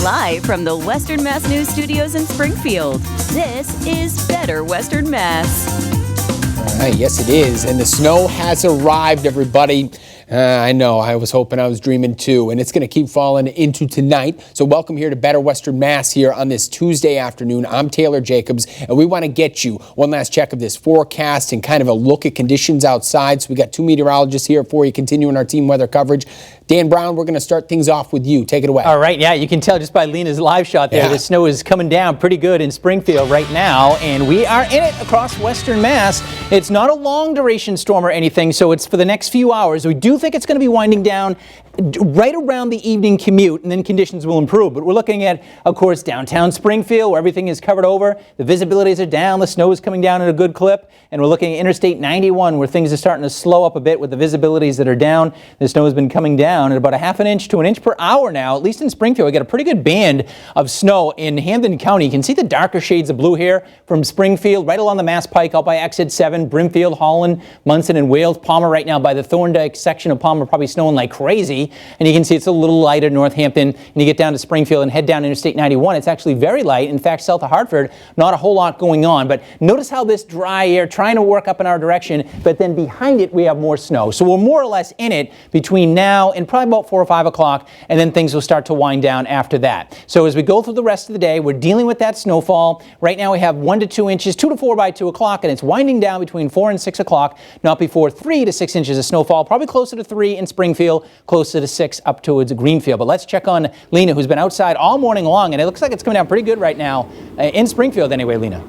Live from the Western Mass News Studios in Springfield, this is Better Western Mass. All right, yes it is, and the snow has arrived, everybody. I know, I was hoping, I was dreaming too, and it's going to keep falling into tonight. So welcome here to Better Western Mass here on this Tuesday afternoon. I'm Taylor Jacobs, and we want to get you one last check of this forecast and kind of a look at conditions outside. So we got two meteorologists here for you, continuing our team weather coverage. Dan Brown, we're going to start things off with you. Take it away. All right, yeah, you can tell just by Lena's live shot there, the snow is coming down pretty good in Springfield right now, and we are in it across Western Mass. It's not a long duration storm or anything, so it's for the next few hours. We do think it's going to be winding down right around the evening commute, and then conditions will improve. But we're looking at, of course, downtown Springfield, where everything is covered over. The visibilities are down, the snow is coming down at a good clip, and we're looking at Interstate 91, where things are starting to slow up a bit with the visibilities that are down. The snow has been coming down at about a half an inch to an inch per hour now, at least in Springfield. We got a pretty good band of snow in Hampden County. You can see the darker shades of blue here from Springfield, right along the Mass Pike, out by Exit 7, Brimfield, Holland, Munson, and Wales. Palmer right now by the Thorndike section of Palmer, probably snowing like crazy. And you can see it's a little lighter Northampton, and you get down to Springfield and head down Interstate 91. It's actually very light. In fact, south of Hartford, not a whole lot going on. But notice how this dry air trying to work up in our direction, but then behind it we have more snow. So we're more or less in it between now and probably about 4 or 5 o'clock, and then things will start to wind down after that. So as we go through the rest of the day, we're dealing with that snowfall. Right now we have 1 to 2 inches, 2 to 4 by 2 o'clock, and it's winding down between 4 and 6 o'clock, not before 3 to 6 inches of snowfall, probably closer to 3 in Springfield, closer to 6 up towards Greenfield. But let's check on Lena, who's been outside all morning long, and it looks like it's coming down pretty good right now in Springfield anyway, Lena.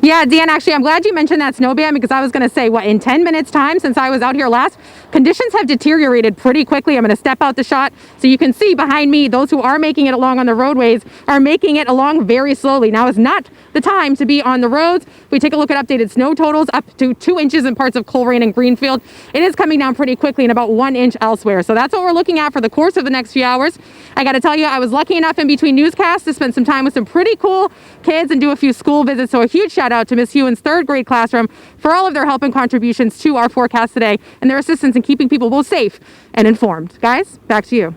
Yeah, Dan, actually, I'm glad you mentioned that snow band, because I was going to say, in 10 minutes time since I was out here last, conditions have deteriorated pretty quickly. I'm going to step out the shot so you can see behind me, those who are making it along on the roadways are making it along very slowly. Now is not the time to be on the roads. If we take a look at updated snow totals, up to 2 inches in parts of Coleraine and Greenfield. It is coming down pretty quickly, and about 1 inch elsewhere. So that's what we're looking at for the course of the next few hours. I got to tell you, I was lucky enough in between newscasts to spend some time with some pretty cool kids and do a few school visits. So a huge shout out to Miss Hewen's third grade classroom for all of their help and contributions to our forecast today and their assistance in keeping people both safe and informed. Guys, back to you.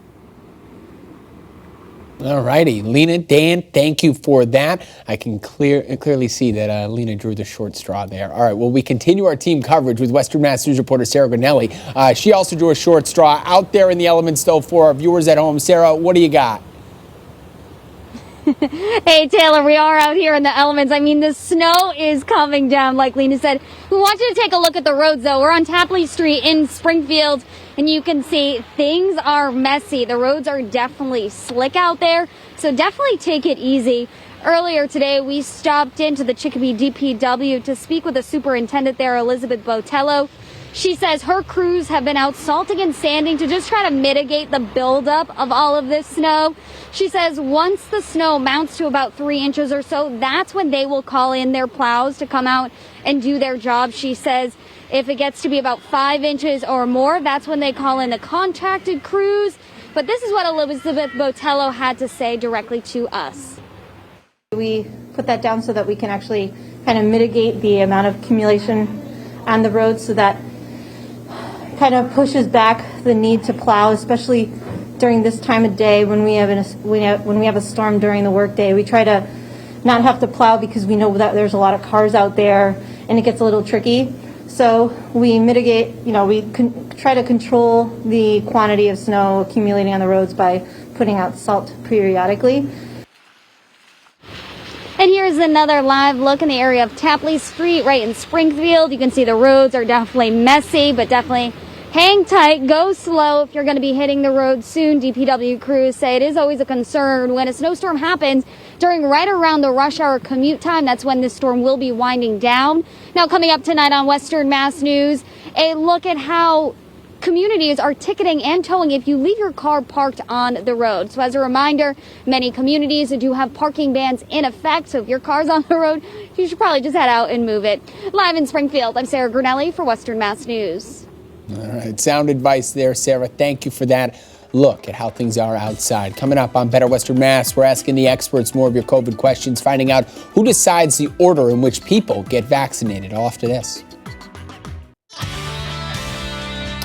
All righty, Lena, Dan, thank you for that. I can clearly see that Lena drew the short straw there. All right, well, we continue our team coverage with Western Mass News reporter Sarah Grinelli. She also drew a short straw out there in the elements, though, for our viewers at home. Sarah, what do you got? Hey, Taylor, we are out here in the elements. I mean, the snow is coming down, like Lena said. We want you to take a look at the roads, though. We're on Tapley Street in Springfield, and you can see things are messy. The roads are definitely slick out there, so definitely take it easy. Earlier today, we stopped into the Chicopee DPW to speak with the superintendent there, Elizabeth Botello. She says her crews have been out salting and sanding to just try to mitigate the buildup of all of this snow. She says once the snow mounts to about 3 inches or so, that's when they will call in their plows to come out and do their job. She says if it gets to be about 5 inches or more, that's when they call in the contracted crews. But this is what Elizabeth Botello had to say directly to us. We put that down so that we can actually kind of mitigate the amount of accumulation on the road, so that kind of pushes back the need to plow, especially during this time of day when we have a storm during the workday. We try to not have to plow because we know that there's a lot of cars out there and it gets a little tricky. So we mitigate, we try to control the quantity of snow accumulating on the roads by putting out salt periodically. And here's another live look in the area of Tapley Street right in Springfield. You can see the roads are definitely messy, but definitely hang tight, go slow if you're going to be hitting the road soon. DPW crews say it is always a concern when a snowstorm happens during right around the rush hour commute time. That's when this storm will be winding down. Now, coming up tonight on Western Mass News, a look at how communities are ticketing and towing if you leave your car parked on the road. So as a reminder, many communities do have parking bans in effect. So if your car's on the road, you should probably just head out and move it. Live in Springfield, I'm Sarah Grinelli for Western Mass News. All right, sound advice there, Sarah. Thank you for that look at how things are outside. Coming up on Better Western Mass, we're asking the experts more of your COVID questions, finding out who decides the order in which people get vaccinated. All after this.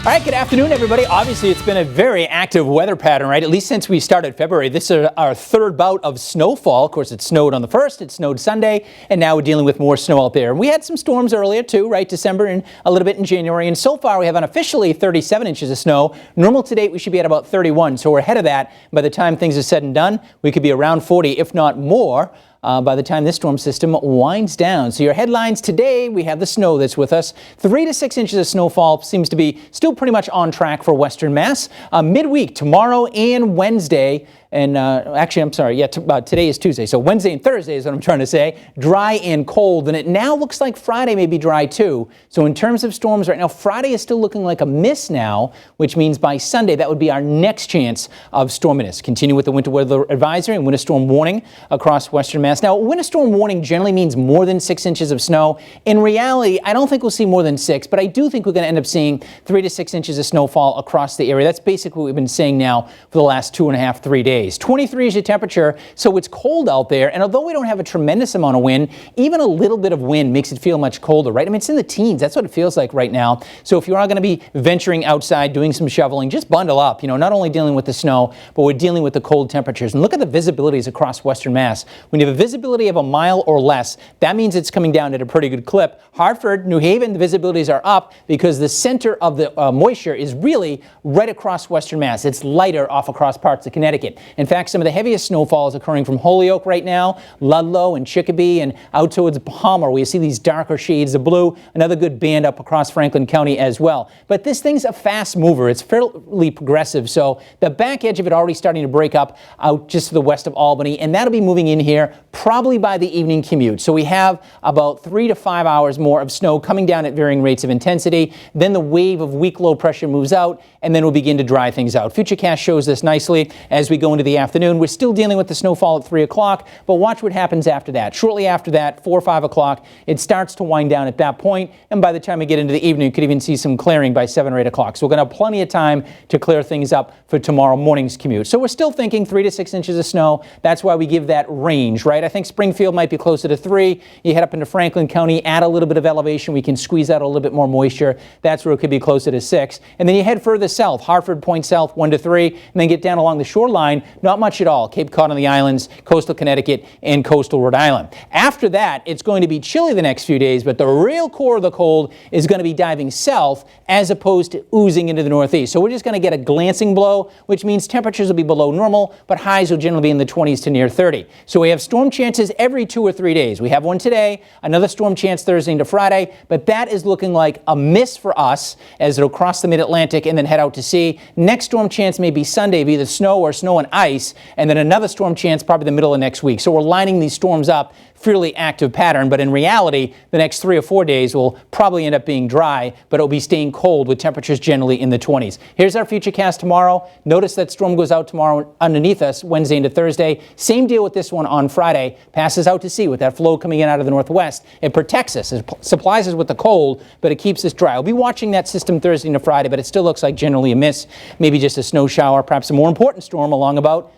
All right, good afternoon, everybody. Obviously, it's been a very active weather pattern, right? At least since we started February. This is our third bout of snowfall. Of course, it snowed on the 1st, it snowed Sunday, and now we're dealing with more snow out there. And we had some storms earlier, too, right? December and a little bit in January. And so far, we have unofficially 37 inches of snow. Normal to date, we should be at about 31. So we're ahead of that. By the time things are said and done, we could be around 40, if not more. By the time this storm system winds down. So your headlines today, we have the snow that's with us. 3 to 6 inches of snowfall seems to be still pretty much on track for Western Mass. Midweek, tomorrow and Wednesday. And actually, I'm sorry, today is Tuesday. So Wednesday and Thursday is what I'm trying to say. Dry and cold. And it now looks like Friday may be dry too. So in terms of storms right now, Friday is still looking like a miss now, which means by Sunday, that would be our next chance of storminess. Continue with the winter weather advisory and winter storm warning across Western Mass. Now, winter storm warning generally means more than 6 inches of snow. In reality, I don't think we'll see more than 6, but I do think we're going to end up seeing 3 to 6 inches of snowfall across the area. That's basically what we've been saying now for the last 2.5, 3 days. 23 is your temperature, so it's cold out there. And although we don't have a tremendous amount of wind, even a little bit of wind makes it feel much colder, right? I mean, it's in the teens. That's what it feels like right now. So if you are going to be venturing outside, doing some shoveling, just bundle up. You know, not only dealing with the snow, but we're dealing with the cold temperatures. And look at the visibilities across Western Mass. When you have a visibility of a mile or less, that means it's coming down at a pretty good clip. Hartford, New Haven, the visibilities are up because the center of the moisture is really right across Western Mass. It's lighter off across parts of Connecticut. In fact, some of the heaviest snowfall is occurring from Holyoke right now, Ludlow and Chicopee, and out towards Palmer, where you see these darker shades of blue. Another good band up across Franklin County as well. But this thing's a fast mover. It's fairly progressive, so the back edge of it already starting to break up out just to the west of Albany, and that'll be moving in here probably by the evening commute. So we have about 3 to 5 hours more of snow coming down at varying rates of intensity. Then the wave of weak low pressure moves out, and then we'll begin to dry things out. Futurecast shows this nicely as we go into the afternoon. We're still dealing with the snowfall at 3 o'clock, but watch what happens after that. Shortly after that, 4 or 5 o'clock, it starts to wind down at that point, and by the time we get into the evening, you could even see some clearing by 7 or 8 o'clock. So we're going to have plenty of time to clear things up for tomorrow morning's commute. So we're still thinking 3 to 6 inches of snow. That's why we give that range, right? I think Springfield might be closer to 3. You head up into Franklin County, add a little bit of elevation, we can squeeze out a little bit more moisture. That's where it could be closer to 6. And then you head further south, Hartford points south 1 to 3, and then get down along the shoreline, not much at all. Cape Cod on the islands, coastal Connecticut, and coastal Rhode Island. After that, it's going to be chilly the next few days, but the real core of the cold is going to be diving south as opposed to oozing into the northeast. So we're just going to get a glancing blow, which means temperatures will be below normal, but highs will generally be in the 20s to near 30. So we have storm chances every 2 or 3 days. We have one today, another storm chance Thursday into Friday, but that is looking like a miss for us as it'll cross the mid-Atlantic and then head out to sea. Next storm chance may be Sunday of either snow or snow and ice, and then another storm chance probably the middle of next week. So we're lining these storms up, fairly active pattern, but in reality, the next 3 or 4 days will probably end up being dry, but it'll be staying cold with temperatures generally in the 20s. Here's our futurecast tomorrow. Notice that storm goes out tomorrow underneath us, Wednesday into Thursday. Same deal with this one on Friday. Passes out to sea with that flow coming in out of the northwest. It protects us. It supplies us with the cold, but it keeps us dry. We'll be watching that system Thursday into Friday, but it still looks like generally a miss, maybe just a snow shower, perhaps a more important storm along about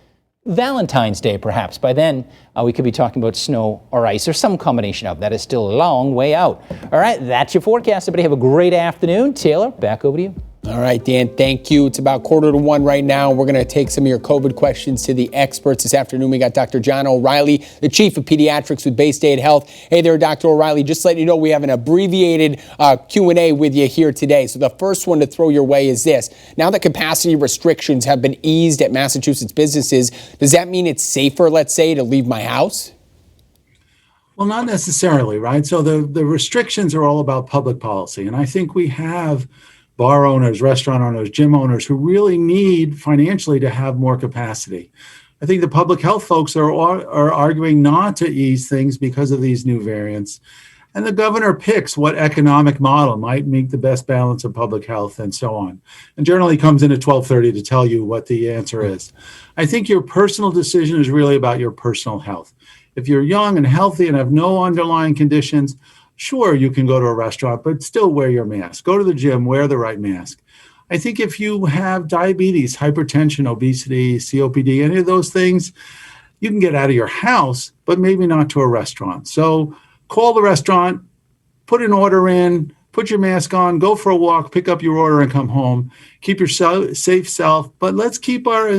Valentine's Day, perhaps. By then, we could be talking about snow or ice or some combination of that. Is still a long way out. All right, that's your forecast. Everybody have a great afternoon. Taylor, back over to you. All right, Dan, thank you. It's about 1:45 right now. We're going to take some of your COVID questions to the experts. This afternoon, we got Dr. John O'Reilly, the Chief of Pediatrics with Bay State Health. Hey there, Dr. O'Reilly. Just letting you know we have an abbreviated Q&A with you here today. So the first one to throw your way is this. Now that capacity restrictions have been eased at Massachusetts businesses, does that mean it's safer, let's say, to leave my house? Well, not necessarily, right? So the restrictions are all about public policy. And I think we have bar owners, restaurant owners, gym owners who really need financially to have more capacity. I think the public health folks are arguing not to ease things because of these new variants. And the governor picks what economic model might make the best balance of public health and so on. And generally comes in at 12:30 to tell you what the answer is. I think your personal decision is really about your personal health. If you're young and healthy and have no underlying conditions, sure, you can go to a restaurant, but still wear your mask. Go to the gym, wear the right mask. I think if you have diabetes, hypertension, obesity, COPD, any of those things, you can get out of your house, but maybe not to a restaurant. So call the restaurant, put an order in, put your mask on, go for a walk, pick up your order and come home. Keep your safe self, but let's keep our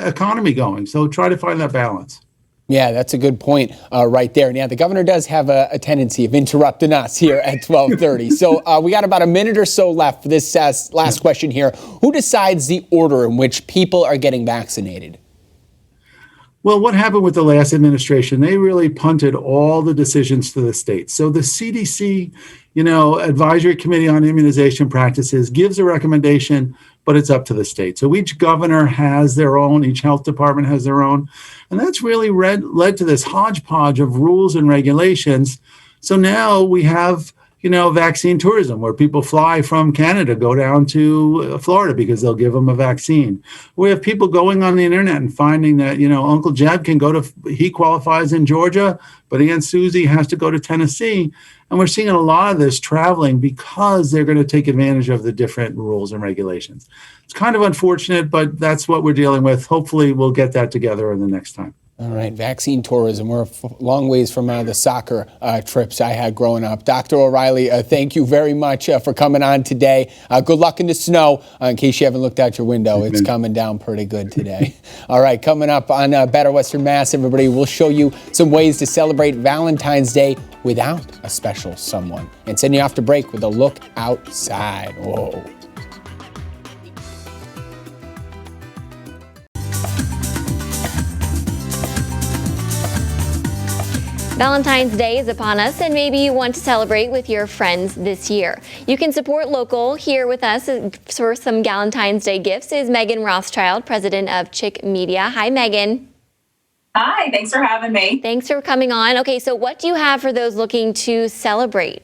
economy going. So try to find that balance. Yeah, that's a good point right there. And yeah, the governor does have a tendency of interrupting us here at 12:30. So we got about a minute or so left for this last question here. Who decides the order in which people are getting vaccinated? Well, what happened with the last administration? They really punted all the decisions to the states. So the CDC, Advisory Committee on Immunization Practices gives a recommendation, but it's up to the state. So each governor has their own, each health department has their own. And that's really led to this hodgepodge of rules and regulations. So now we have, vaccine tourism where people fly from Canada, go down to Florida because they'll give them a vaccine. We have people going on the internet and finding that, Uncle Jeb he qualifies in Georgia, but Aunt Susie has to go to Tennessee. And we're seeing a lot of this traveling because they're going to take advantage of the different rules and regulations. It's kind of unfortunate, but that's what we're dealing with. Hopefully we'll get that together in the next time. All right, vaccine tourism. We're a long ways from the soccer trips I had growing up. Dr. O'Reilly, thank you very much for coming on today. Good luck in the snow. In case you haven't looked out your window, it's coming down pretty good today. All right, coming up on Better Western Mass, everybody, we'll show you some ways to celebrate Valentine's Day without a special someone. And send you off to break with a look outside. Whoa. Valentine's Day is upon us, and maybe you want to celebrate with your friends this year. You can support local. Here with us for some Valentine's Day gifts is Megan Rothschild, president of Chick Media. Hi, Megan. Hi, thanks for having me. Thanks for coming on. Okay, so what do you have for those looking to celebrate?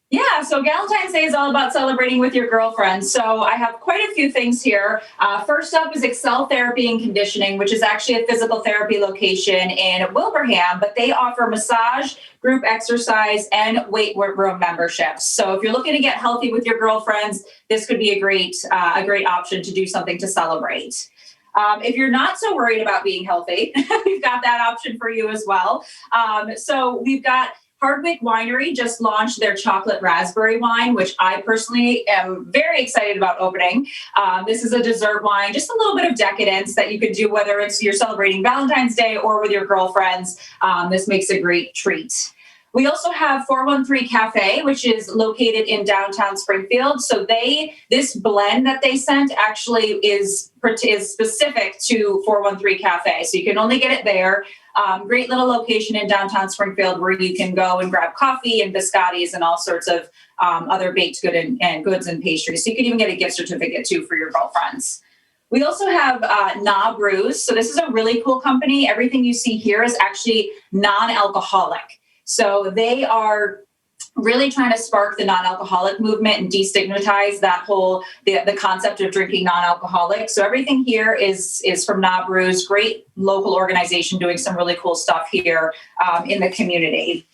Yeah, so Valentine's Day is all about celebrating with your girlfriends. So I have quite a few things here. First up is Excel Therapy and Conditioning, which is actually a physical therapy location in Wilbraham, but they offer massage, group exercise, and weight room memberships. So if you're looking to get healthy with your girlfriends, this could be a great option to do something to celebrate. If you're not so worried about being healthy, we've got that option for you as well. So we've got Hardwick Winery just launched their chocolate raspberry wine, which I personally am very excited about opening. This is a dessert wine, just a little bit of decadence that you could do whether it's you're celebrating Valentine's Day or with your girlfriends. This makes a great treat. We also have 413 Cafe, which is located in downtown Springfield. So this blend that they sent actually is specific to 413 Cafe. So you can only get it there. Great little location in downtown Springfield where you can go and grab coffee and biscottis and all sorts of other baked goods and pastries. So you can even get a gift certificate too for your girlfriends. We also have Na Brews. So this is a really cool company. Everything you see here is actually non-alcoholic. So they are really trying to spark the non-alcoholic movement and destigmatize that whole the concept of drinking non-alcoholic. So everything here is from Na Brews, great local organization doing some really cool stuff here in the community.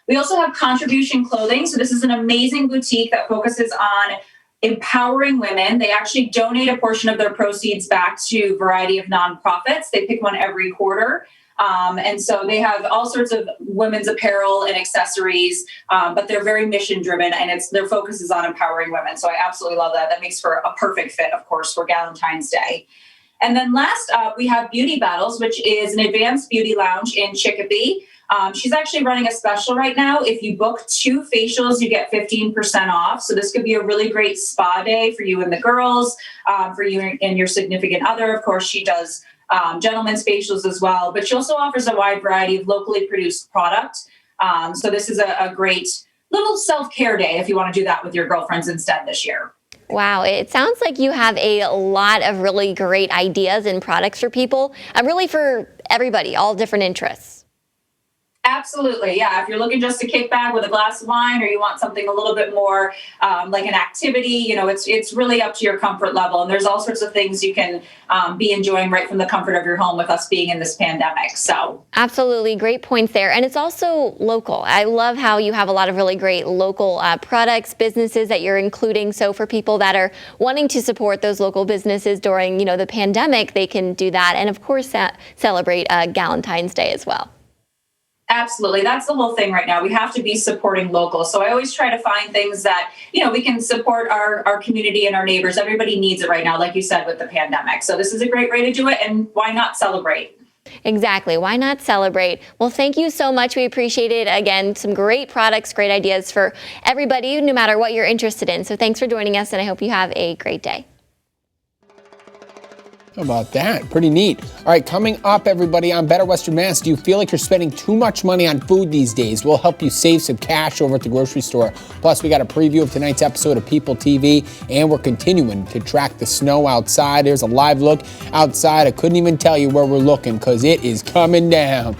We also have Contribution Clothing. So this is an amazing boutique that focuses on empowering women. They actually donate a portion of their proceeds back to a variety of nonprofits. They pick one every quarter. And so they have all sorts of women's apparel and accessories, but they're very mission driven and their focus is on empowering women. So I absolutely love that. That makes for a perfect fit, of course, for Valentine's Day. And then last up, we have Beauty Battles, which is an advanced beauty lounge in Chicopee. She's actually running a special right now. If you book 2 facials, you get 15% off. So this could be a really great spa day for you and the girls, for you and your significant other. Of course, she does gentlemen's facials as well, but she also offers a wide variety of locally produced product. So this is a great little self-care day if you want to do that with your girlfriends instead this year. Wow, it sounds like you have a lot of really great ideas and products for people, really for everybody, all different interests. Absolutely. Yeah. If you're looking just to kick back with a glass of wine or you want something a little bit more like an activity, it's really up to your comfort level. And there's all sorts of things you can be enjoying right from the comfort of your home with us being in this pandemic. So absolutely. Great points there. And it's also local. I love how you have a lot of really great local products, businesses that you're including. So for people that are wanting to support those local businesses during, the pandemic, they can do that. And of course, celebrate Valentine's Day as well. Absolutely. That's the whole thing right now. We have to be supporting local. So I always try to find things that, we can support our community and our neighbors. Everybody needs it right now, like you said, with the pandemic. So this is a great way to do it. And why not celebrate? Exactly. Why not celebrate? Well, thank you so much. We appreciate it. Again, some great products, great ideas for everybody, no matter what you're interested in. So thanks for joining us, and I hope you have a great day. How about that? Pretty neat. All right, coming up, everybody, on Better Western Mass, do you feel like you're spending too much money on food these days? We'll help you save some cash over at the grocery store. Plus, we got a preview of tonight's episode of People TV, and we're continuing to track the snow outside. Here's a live look outside. I couldn't even tell you where we're looking because it is coming down.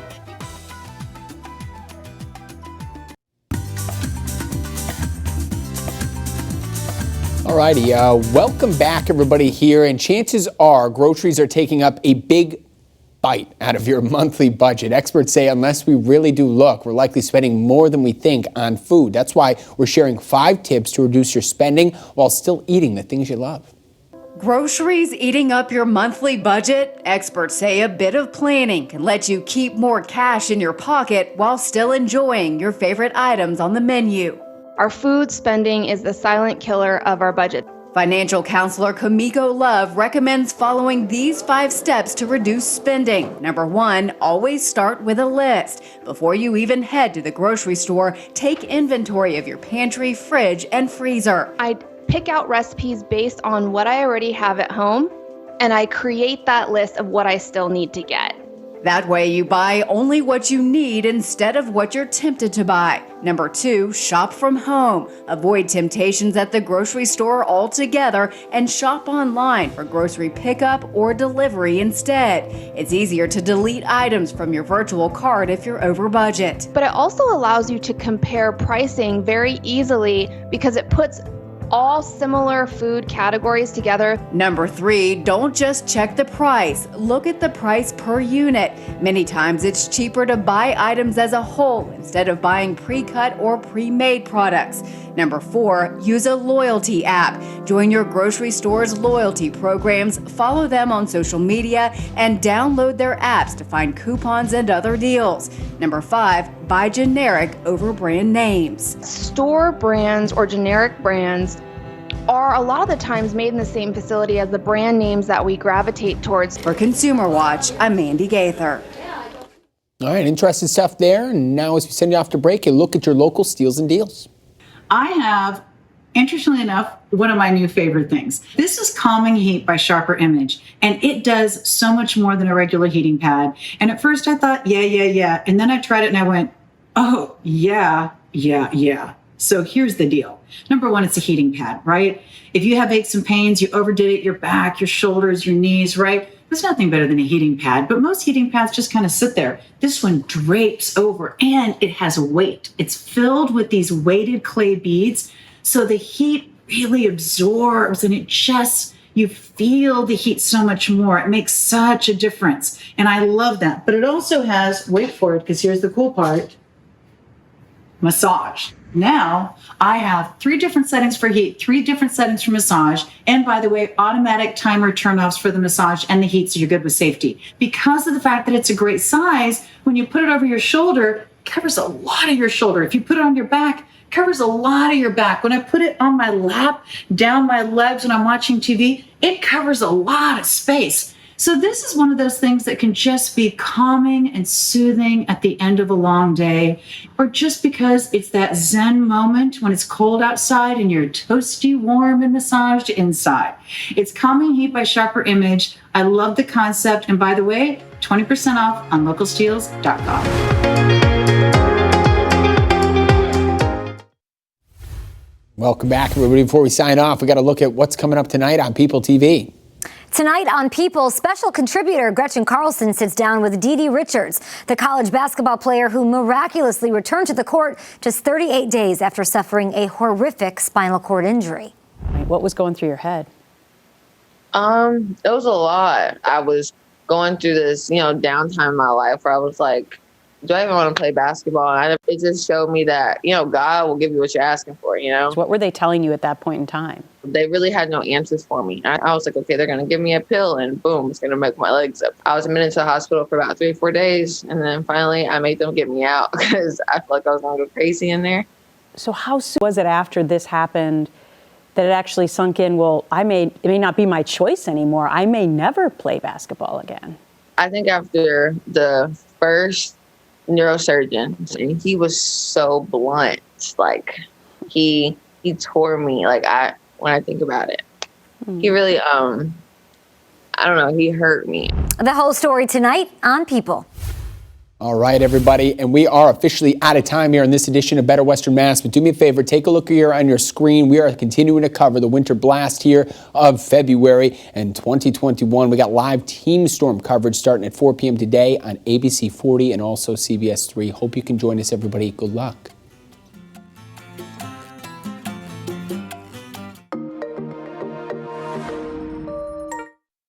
Alrighty, welcome back everybody here, and chances are groceries are taking up a big bite out of your monthly budget. Experts say unless we really do look, we're likely spending more than we think on food. That's why we're sharing 5 tips to reduce your spending while still eating the things you love. Groceries eating up your monthly budget? Experts say a bit of planning can let you keep more cash in your pocket while still enjoying your favorite items on the menu. Our food spending is the silent killer of our budget. Financial counselor Kamiko Love recommends following these 5 steps to reduce spending. Number 1, always start with a list. Before you even head to the grocery store, take inventory of your pantry, fridge, and freezer. I pick out recipes based on what I already have at home, and I create that list of what I still need to get. That way you buy only what you need instead of what you're tempted to buy. Number 2, shop from home. Avoid temptations at the grocery store altogether and shop online for grocery pickup or delivery instead. It's easier to delete items from your virtual cart if you're over budget. But it also allows you to compare pricing very easily because it puts all similar food categories together. Number 3, don't just check the price. Look at the price per unit. Many times it's cheaper to buy items as a whole instead of buying pre-cut or pre-made products. Number 4, use a loyalty app. Join your grocery store's loyalty programs, follow them on social media, and download their apps to find coupons and other deals. Number 5, buy generic over brand names. Store brands or generic brands are a lot of the times made in the same facility as the brand names that we gravitate towards. For Consumer Watch, I'm Mandy Gaither. All right, interesting stuff there. And now as we send you off to break, you look at your local steals and deals. I have, interestingly enough, one of my new favorite things. This is Calming Heat by Sharper Image, and it does so much more than a regular heating pad. And at first I thought, yeah. And then I tried it and I went, oh, yeah. So here's the deal. Number 1, it's a heating pad, right? If you have aches and pains, you overdid it, your back, your shoulders, your knees, right? There's nothing better than a heating pad, but most heating pads just kind of sit there. This one drapes over and it has weight. It's filled with these weighted clay beads. So the heat really absorbs and you feel the heat so much more. It makes such a difference. And I love that. But it also has, wait for it, because here's the cool part, massage. Now I have 3 different settings for heat, 3 different settings for massage, and by the way, automatic timer turnoffs for the massage and the heat, so you're good with safety. Because of the fact that it's a great size, when you put it over your shoulder, it covers a lot of your shoulder. If you put it on your back, it covers a lot of your back. When I put it on my lap, down my legs when I'm watching TV, it covers a lot of space. So this is one of those things that can just be calming and soothing at the end of a long day, or just because it's that Zen moment when it's cold outside and you're toasty, warm, and massaged inside. It's Calming Heat by Sharper Image. I love the concept. And by the way, 20% off on localsteals.com. Welcome back, everybody. Before we sign off, we got to look at what's coming up tonight on People TV. Tonight on People, special contributor Gretchen Carlson sits down with Dee Dee Richards, the college basketball player who miraculously returned to the court just 38 days after suffering a horrific spinal cord injury. What was going through your head? It was a lot. I was going through this, downtime in my life where I was like, do I even want to play basketball? And it just showed me that, God will give you what you're asking for, So what were they telling you at that point in time? They really had no answers for me. I was like, okay, they're going to give me a pill and boom, it's going to make my legs up. I was admitted to the hospital for about 3 or 4 days. And then finally I made them get me out because I felt like I was going to go crazy in there. So how soon was it after this happened that it actually sunk in, well, it may not be my choice anymore. I may never play basketball again. I think after the first neurosurgeon, and he was so blunt, like he tore me. Like when I think about it, he really, I don't know, he hurt me. The whole story tonight on People. All right, everybody, and we are officially out of time here in this edition of Better Western Mass, but do me a favor, take a look here on your screen. We are continuing to cover the winter blast here of February and 2021. We got live team storm coverage starting at 4 p.m. today on ABC 40 and also CBS 3. Hope you can join us, everybody. Good luck.